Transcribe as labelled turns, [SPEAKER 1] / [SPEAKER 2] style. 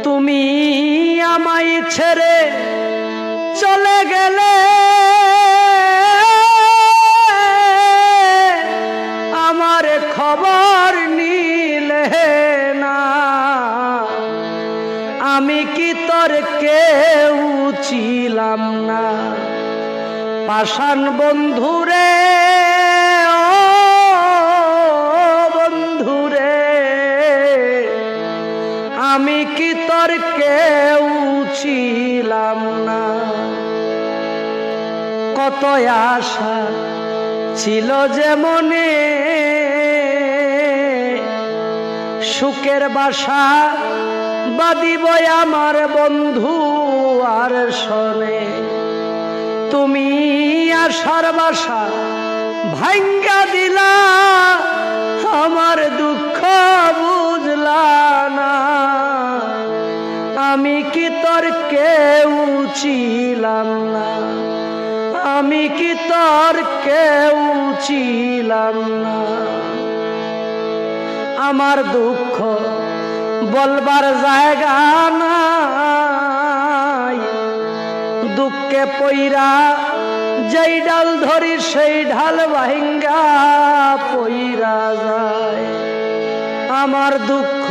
[SPEAKER 1] তুমি আমায় ছেড়ে চলে গেলে আমার খবর নিলে না। আমি কি তোর কেউ ছিলাম না? পাষাণ বন্ধুরে, ও বন্ধুরে, আমি কি তোর কেউ ছিলাম না? কত আশা ছিল যে মনে, সুখের বাসা বাঁধিব আমার বন্ধু আর শোনে। তুমি আশার বাসা ভাঙ্গা দিলা, আমার দুঃখ বুঝলা না। আমি কি তোর কেউ ছিলাম না? আমি কি তোর কেউ ছিলাম না? আমার দুঃখ বলবার জায়গা নাই, দুঃখে পইরা যেই ডাল ধরি সেই ঢাল ভাঙ্গা পইরা যায়। আমার দুঃখ